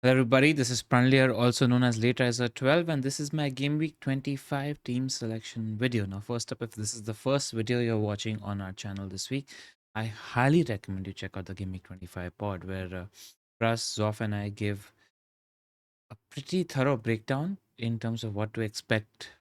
Hello, everybody. This is Pranlier, also known as Lateriser 12, and this is my Gameweek 25 team selection video. Now, first up, if this is the first video you're watching on our channel this week, I highly recommend you check out the Gameweek 25 pod, where Pras, Zoff, and I give a pretty thorough breakdown in terms of what to expect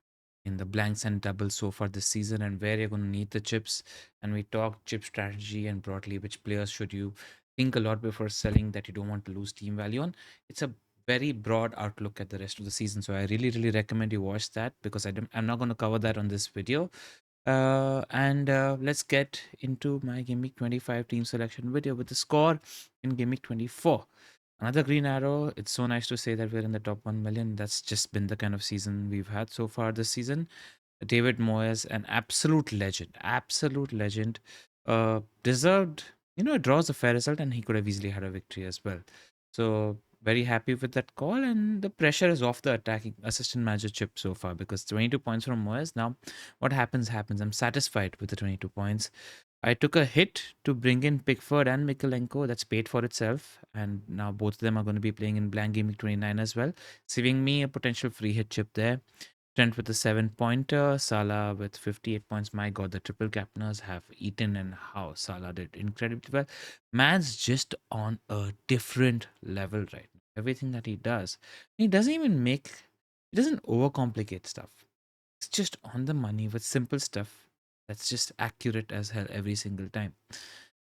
in the blanks and doubles so far this season and where you're going to need the chips. And we talk chip strategy and broadly which players should you think a lot before selling that you don't want to lose team value on. It's a very broad outlook at the rest of the season. So I really recommend you watch that because I'm not going to cover that on this video. And let's get into my Game Week 25 team selection video with the score in Game Week 24. Another green arrow. It's so nice to say that we're in the top 1 million. That's just been the kind of season we've had so far this season. David Moyes, an absolute legend. Absolute legend. Deserved, draws a fair result and he could have easily had a victory as well. So very happy with that call, and the pressure is off the attacking assistant manager chip so far because 22 points from Moyes. Now, what happens. I'm satisfied with the 22 points. I took a hit to bring in Pickford and Mikalenko. That's paid for itself. And now both of them are going to be playing in blank gaming 29 as well, saving me a potential free hit chip there. Trent with a 7-pointer, Salah with 58 points. My God, the triple captainers have eaten, and how Salah did incredibly well. Man's just on a different level right now. Everything that he does, he doesn't overcomplicate stuff. It's just on the money with simple stuff that's just accurate as hell every single time.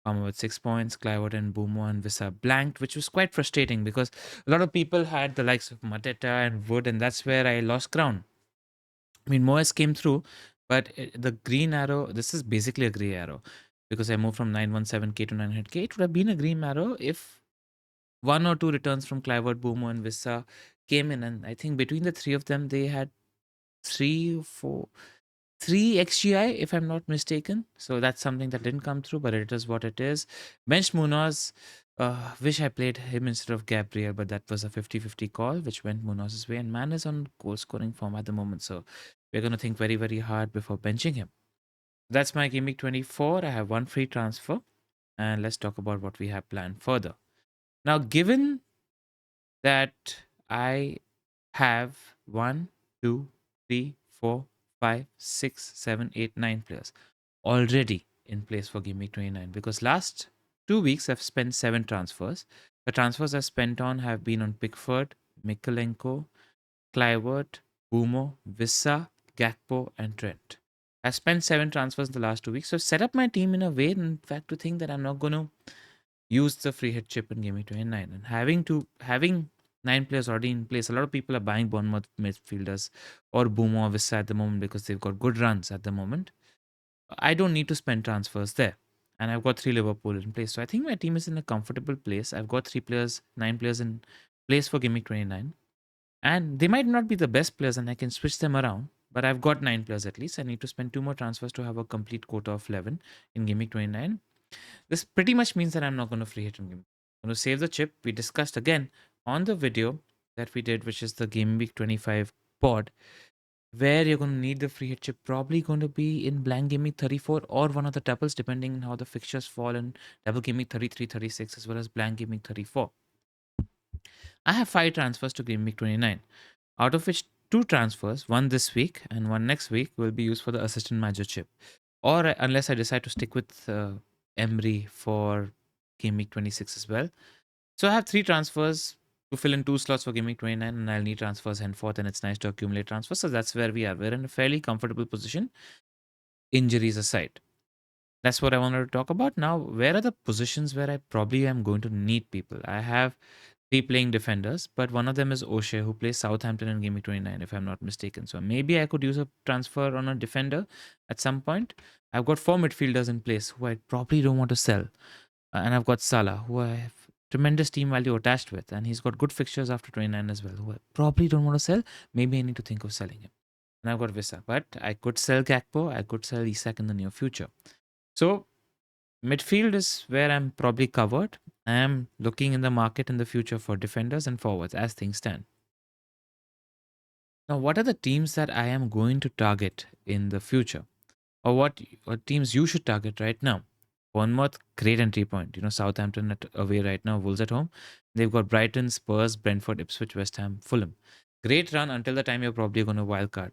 Palmer with 6 points, Clivert and Boomo and Vissa blanked, which was quite frustrating because a lot of people had the likes of Mateta and Wood, and that's where I lost ground. I mean, Moyes came through, but the green arrow, this is basically a grey arrow because I moved from 917k to 900k. It would have been a green arrow if one or two returns from Clivert, Boomo, and Vissa came in. And I think between the three of them, they had three XGI, if I'm not mistaken. So that's something that didn't come through, but it is what it is. Benched Munoz. Wish I played him instead of Gabriel, but that was a 50-50 call, which went Munoz's way. And man is on goal scoring form at the moment. So we're going to think very hard before benching him. That's my Game Week 24. I have one free transfer. And let's talk about what we have planned further. Now, given that I have 1, 2, 3, 4, 5, 6, 7, 8, 9 players already in place for Game Week 29 because last 2 weeks I've spent 7 transfers. The transfers I've spent on have been on Pickford, Mikalenko, Clivert, Boomo, Vissa, Gakpo, and Trent. I've spent 7 transfers in the last 2 weeks, so set up my team in a way, in fact, to think that I'm not going to use the free hit chip in Game Week 29. And having 9 players already in place, a lot of people are buying Bournemouth midfielders or Boomo or Vissa at the moment because they've got good runs at the moment. I don't need to spend transfers there. And I've got 3 Liverpool in place. So I think my team is in a comfortable place. I've got 9 players in place for Game Week 29. And they might not be the best players and I can switch them around. But I've got 9 players at least. I need to spend 2 more transfers to have a complete quota of 11 in Game Week 29. This pretty much means that I'm not going to free hit in Game. I'm going to save the chip. We discussed again on the video that we did, which is the Game Week 25 pod, where you're going to need the free hit chip. Probably going to be in blank Game Week 34 or one of the doubles, depending on how the fixtures fall in double Game Week 33, 36, as well as blank Game Week 34. I have 5 transfers to Game Week 29, out of which 2 transfers, one this week and one next week, will be used for the assistant manager chip. Or unless I decide to stick with Emery for Game Week 26 as well. So I have 3 transfers to fill in 2 slots for Game Week 29, and I'll need transfers henceforth, and it's nice to accumulate transfers. So that's where we are. We're in a fairly comfortable position, injuries aside. That's what I wanted to talk about. Now, where are the positions where I probably am going to need people? I have 3 playing defenders, but one of them is O'Shea, who plays Southampton in Game Week 29, if I'm not mistaken. So maybe I could use a transfer on a defender at some point. I've got 4 midfielders in place who I probably don't want to sell. And I've got Salah, who I have tremendous team value attached with, and he's got good fixtures after 29 as well, who I probably don't want to sell. Maybe I need to think of selling him. And I've got Vissa, but I could sell Gakpo, I could sell Isak in the near future. So midfield is where I'm probably covered. I am looking in the market in the future for defenders and forwards as things stand. Now, what are the teams that I am going to target in the future? Or what teams you should target right now Bournemouth, great entry point. Southampton away right now, Wolves at home. They've got Brighton, Spurs, Brentford, Ipswich, West Ham, Fulham. Great run until the time you're probably going to wildcard.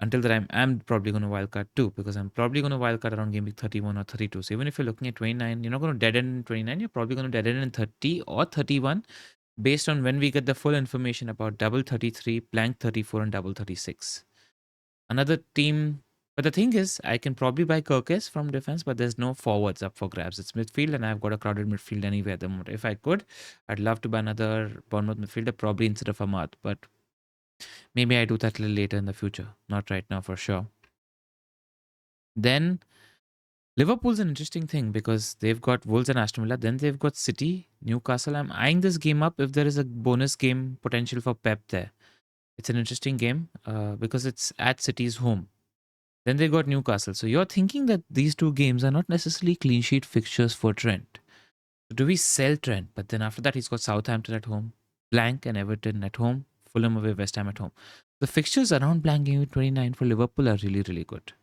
Until the time I'm probably going to wildcard too, because I'm probably going to wildcard around game week 31 or 32. So even if you're looking at 29, you're not going to dead end in 29. You're probably going to dead end in 30 or 31 based on when we get the full information about double 33, blank 34, and double 36. Another team, but the thing is, I can probably buy Kirkes from defense, but there's no forwards up for grabs. It's midfield, and I've got a crowded midfield anyway at the moment. If I could, I'd love to buy another Bournemouth midfielder, probably instead of Ahmad, but maybe I do that a little later in the future. Not right now for sure. Then Liverpool's an interesting thing because they've got Wolves and Aston Villa. Then they've got City, Newcastle. I'm eyeing this game up if there is a bonus game potential for Pep there. It's an interesting game because it's at City's home. Then they got Newcastle. So you're thinking that these two games are not necessarily clean sheet fixtures for Trent. So do we sell Trent? But then after that, he's got Southampton at home, Blank and Everton at home, Fulham away, West Ham at home. The fixtures around Blank game week 29 for Liverpool are really, really good.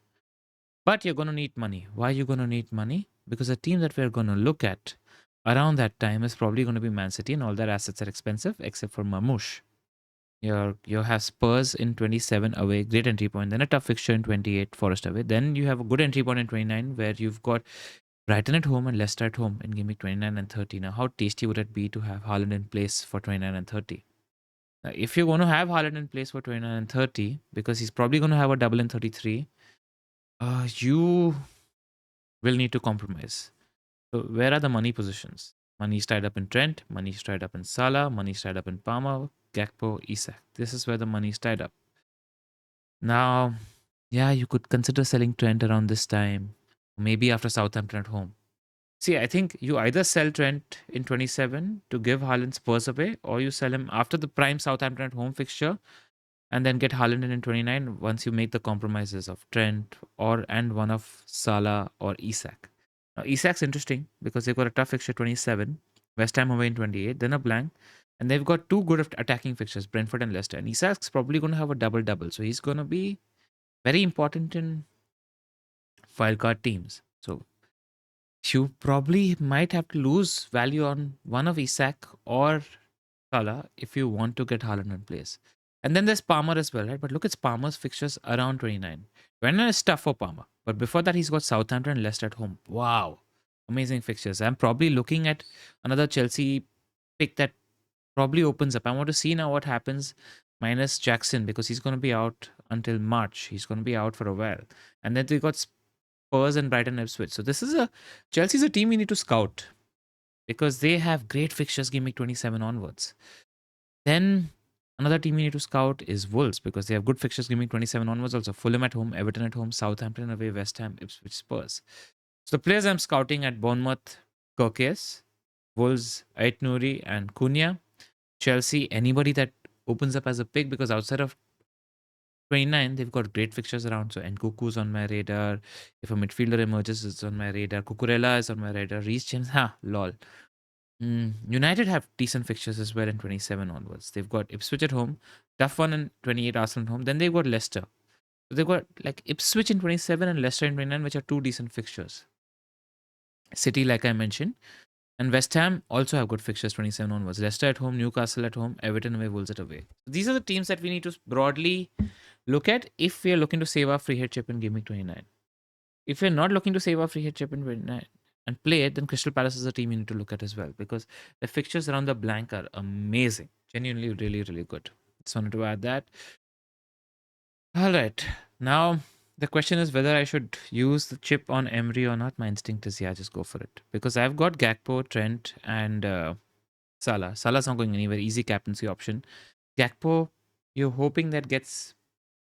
But you're going to need money. Why are you going to need money? Because the team that we're going to look at around that time is probably going to be Man City, and all their assets are expensive except for Mamouche. You have Spurs in 27 away, great entry point. Then a tough fixture in 28, Forest away. Then you have a good entry point in 29 where you've got Brighton at home and Leicester at home in game week 29 and 30. Now, how tasty would it be to have Haaland in place for 29 and 30? Now, if you're going to have Haaland in place for 29 and 30, because he's probably going to have a double in 33, you will need to compromise. So where are the money positions? Money is tied up in Trent, money is tied up in Salah, money is tied up in Palmer, Gakpo, Isak. This is where the money is tied up. Now, yeah, you could consider selling Trent around this time, maybe after Southampton at home. See, I think you either sell Trent in 27 to give Haaland Spurs away, or you sell him after the prime Southampton at home fixture and then get Haaland in 29 once you make the compromises of Trent and one of Salah or Isak. Now, Isak's interesting because they've got a tough fixture 27, West Ham away in 28, then a blank, and they've got two good attacking fixtures, Brentford and Leicester. And Isak's probably going to have a double-double, so he's going to be very important in wildcard teams. So you probably might have to lose value on one of Isak or Salah if you want to get Haaland in place. And then there's Palmer as well, right? But look at Palmer's fixtures around 29. 29 is tough for Palmer. But before that, he's got Southampton and Leicester at home. Wow. Amazing fixtures. I'm probably looking at another Chelsea pick that probably opens up. I want to see now what happens minus Jackson because he's going to be out until March. He's going to be out for a while. And then they got Spurs and Brighton and Ipswich. So this is Chelsea's a team we need to scout because they have great fixtures game week 27 onwards. Then another team we need to scout is Wolves because they have good fixtures game week 27 onwards. Also Fulham at home, Everton at home, Southampton away, West Ham, Ipswich, Spurs. So the players I'm scouting at Bournemouth, Kirkes, Wolves, Ait Nouri and Cunha. Chelsea, anybody that opens up as a pick because outside of 29, they've got great fixtures around. So Nkuku's on my radar. If a midfielder emerges, it's on my radar. Cucurella is on my radar. Reece James, lol. United have decent fixtures as well in 27 onwards. They've got Ipswich at home, tough one in 28, Arsenal at home. Then they've got Leicester. So they've got like Ipswich in 27 and Leicester in 29, which are two decent fixtures. City, like I mentioned. And West Ham also have good fixtures 27 onwards. Leicester at home, Newcastle at home, Everton away, Wolves at away. These are the teams that we need to broadly look at if we are looking to save our free hit chip in Game Week 29. If you're not looking to save our free hit chip in 29 and play it, then Crystal Palace is a team you need to look at as well because the fixtures around the blank are amazing. Genuinely, really, really good. Just wanted to add that. All right. Now, the question is whether I should use the chip on Emery or not. My instinct is, yeah, just go for it. Because I've got Gakpo, Trent, and Salah. Salah's not going anywhere. Easy captaincy option. Gakpo, you're hoping that gets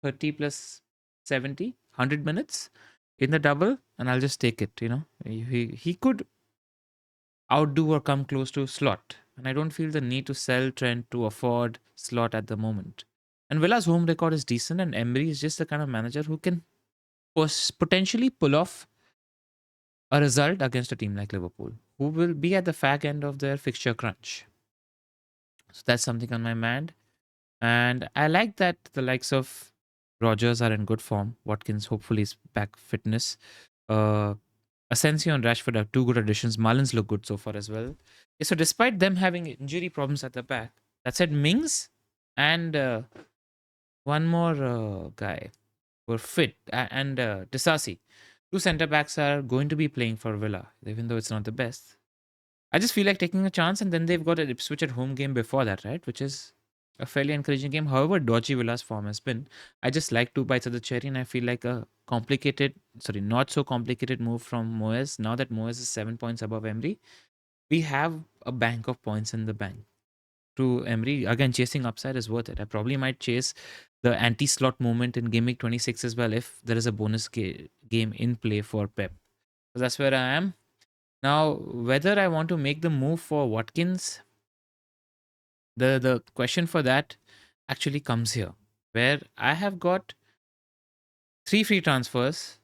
30 plus 70, 100 minutes in the double, and I'll just take it, He could outdo or come close to Slot, and I don't feel the need to sell Trent to afford Slot at the moment. And Villa's home record is decent, and Emery is just the kind of manager who can potentially pull off a result against a team like Liverpool, who will be at the fag end of their fixture crunch. So that's something on my mind. And I like that the likes of Rogers are in good form. Watkins hopefully is back fitness. Asensio and Rashford are two good additions. Mullins look good so far as well. Yeah, so despite them having injury problems at the back, that said, Mings and one more guy were fit, and Disasi. Two centre backs are going to be playing for Villa, even though it's not the best. I just feel like taking a chance, and then they've got a Ipswich at home game before that, right? Which is a fairly encouraging game. However dodgy Villa's form has been, I just like two bites of the cherry, and I feel like a not so complicated move from Moyes. Now that Moyes is 7 points above Emery, we have a bank of points in the bank. To Emery, again, chasing upside is worth it. I probably might chase the anti-slot moment in Gameweek 26 as well if there is a bonus game in play for Pep. So that's where I am. Now, whether I want to make the move for Watkins, the question for that actually comes here, where I have got 3 free transfers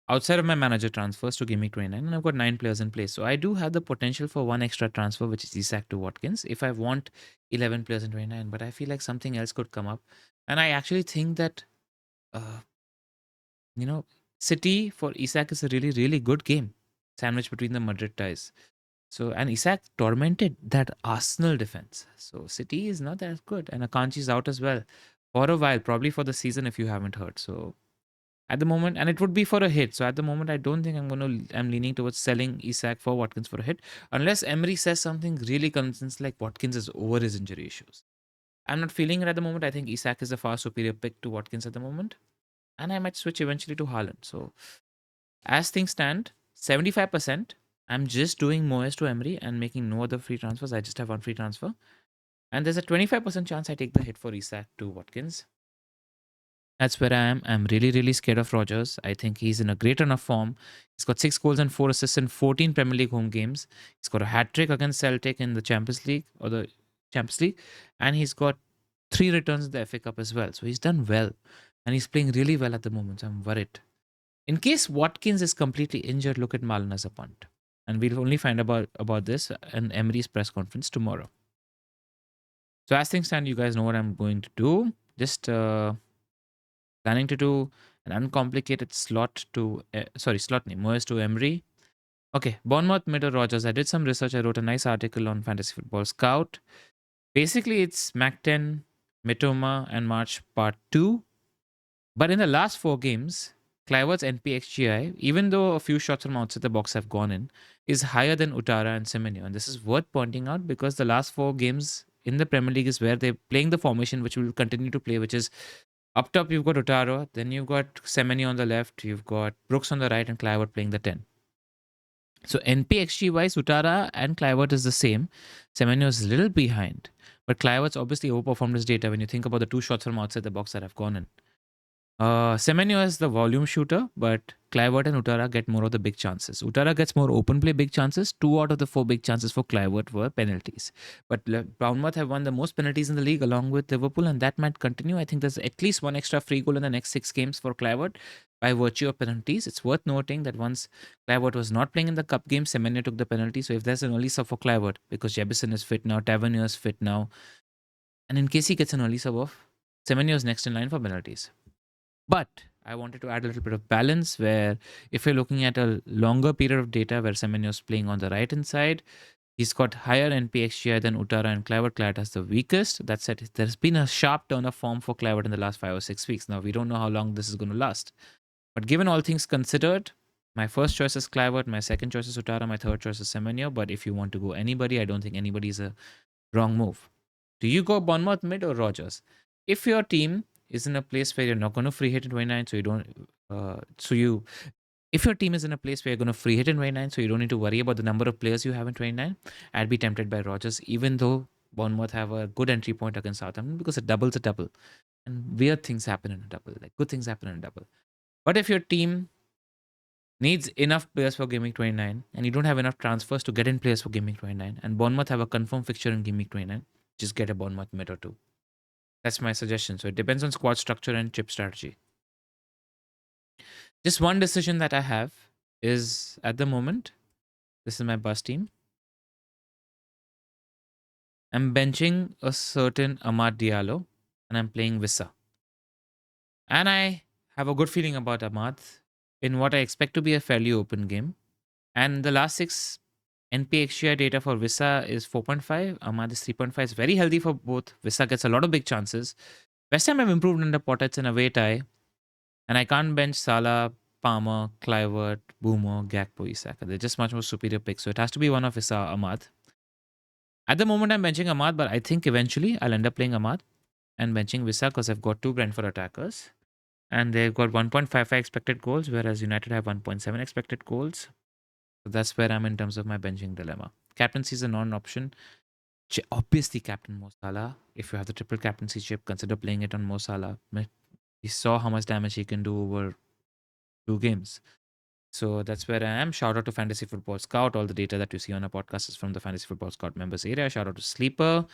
outside of my manager transfers to Gameweek 29, and I've got 9 players in place. So I do have the potential for one extra transfer, which is Isak to Watkins, if I want 11 players in 29. But I feel like something else could come up, and I actually think that uh, you know, City for Isak is a really, really good game, sandwiched between the Madrid ties. So, and Isak tormented that Arsenal defense. So, City is not that good. And Akanji is out as well for a while, probably for the season if you haven't heard. So, at the moment, and it would be for a hit. So, at the moment, I don't think I'm leaning towards selling Isak for Watkins for a hit, unless Emery says something really convincing like Watkins is over his injury issues. I'm not feeling it at the moment. I think Isak is a far superior pick to Watkins at the moment. And I might switch eventually to Haaland. So, as things stand, 75%, I'm just doing Moyes to Emery and making no other free transfers. I just have one free transfer. And there's a 25% chance I take the hit for Isak to Watkins. That's where I am. I'm really, really scared of Rodgers. I think he's in a great run of form. He's got 6 goals and 4 assists in 14 Premier League home games. He's got a hat trick against Celtic in the Champions League and he's got 3 returns in the FA Cup as well. So he's done well, and he's playing really well at the moment. So I'm worried. In case Watkins is completely injured, look at Marlon as a punt. And we'll only find about this in Emery's press conference tomorrow. So as things stand, you guys know what I'm going to do. Just planning to do an uncomplicated slot name, Moyes to Emery. Okay, Bournemouth, Middle Rogers. I did some research. I wrote a nice article on Fantasy Football Scout. Basically, it's Mac 10, Mitoma, and March Part 2. But in the last 4 games, Clivert's NPXGI, even though a few shots from outside the box have gone in, is higher than Utara and Semenyo. And this is worth pointing out because the last 4 games in the Premier League is where they're playing the formation which will continue to play, which is up top you've got Utara, then you've got Semenyo on the left, you've got Brooks on the right, and Clivert playing the 10. So NPXG wise, Utara and Clivert is the same. Semenyo is a little behind. But Clivert's obviously overperformed his data when you think about the 2 shots from outside the box that have gone in. Semenyo is the volume shooter, but Clivert and Utara get more of the big chances. Utara gets more open play big chances. 2 out of the 4 big chances for Clivert were penalties. But Bournemouth have won the most penalties in the league along with Liverpool, and that might continue. I think there's at least one extra free goal in the next 6 games for Clivert by virtue of penalties. It's worth noting that once Clivert was not playing in the cup game, Semenyo took the penalty. So if there's an early sub for Clivert, because Jebison is fit now, Tavernier is fit now, and in case he gets an early sub off, Semenyo is next in line for penalties. But I wanted to add a little bit of balance where if you're looking at a longer period of data where Semenyo is playing on the right hand side, he's got higher NPXGI than Utara and Clivert. Clivert has the weakest. That said, there's been a sharp turn of form for Clivert in the last 5 or 6 weeks. Now, we don't know how long this is going to last. But given all things considered, my first choice is Clivert, my second choice is Utara, my third choice is Semenyo. But if you want to go anybody, I don't think anybody is a wrong move. Do you go Bournemouth mid or Rogers? If your team is in a place where you're not going to free hit in 29, so you don't, if your team is in a place where you're going to free hit in 29, so you don't need to worry about the number of players you have in 29, I'd be tempted by Rogers, even though Bournemouth have a good entry point against Southampton because a double's a double. And weird things happen in a double, like good things happen in a double. But if your team needs enough players for Gameweek 29 and you don't have enough transfers to get in players for Gameweek 29, and Bournemouth have a confirmed fixture in Gameweek 29, just get a Bournemouth mid or 2. That's my suggestion. So it depends on squad structure and chip strategy. Just one decision that I have is at the moment, this is my bus team. I'm benching a certain Amad Diallo and I'm playing Vissa. And I have a good feeling about Amad in what I expect to be a fairly open game. And the last 6 NPXGI data for Vissa is 4.5. Ahmad is 3.5. It's very healthy for both. Vissa gets a lot of big chances. West Ham have improved under Potter. It's an away tie. And I can't bench Salah, Palmer, Clivert, Boomer, Gakpo, Isaka. They're just much more superior picks. So it has to be one of Vissa, Ahmad. At the moment, I'm benching Ahmad, but I think eventually I'll end up playing Ahmad and benching Vissa because I've got 2 Brentford attackers. And they've got 1.55 expected goals, whereas United have 1.7 expected goals. So that's where I'm in terms of my benching dilemma. Captaincy is a non-option. Obviously, Captain Mo Salah. If you have the triple captaincy chip, consider playing it on Mo Salah. We saw how much damage he can do over 2 games. So that's where I am. Shout out to Fantasy Football Scout. All the data that you see on our podcast is from the Fantasy Football Scout members area. Shout out to Sleeper.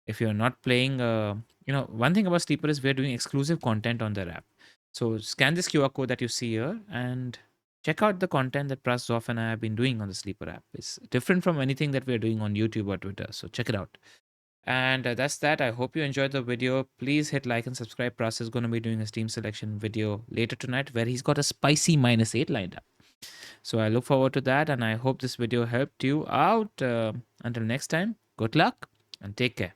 If you're not playing, one thing about Sleeper is we're doing exclusive content on their app. So scan this QR code that you see here and check out the content that Pras Zoff and I have been doing on the Sleeper app. It's different from anything that we're doing on YouTube or Twitter. So check it out. And that's that. I hope you enjoyed the video. Please hit like and subscribe. Pras is going to be doing his team selection video later tonight where he's got a spicy -8 lined up. So I look forward to that, and I hope this video helped you out. Until next time, good luck and take care.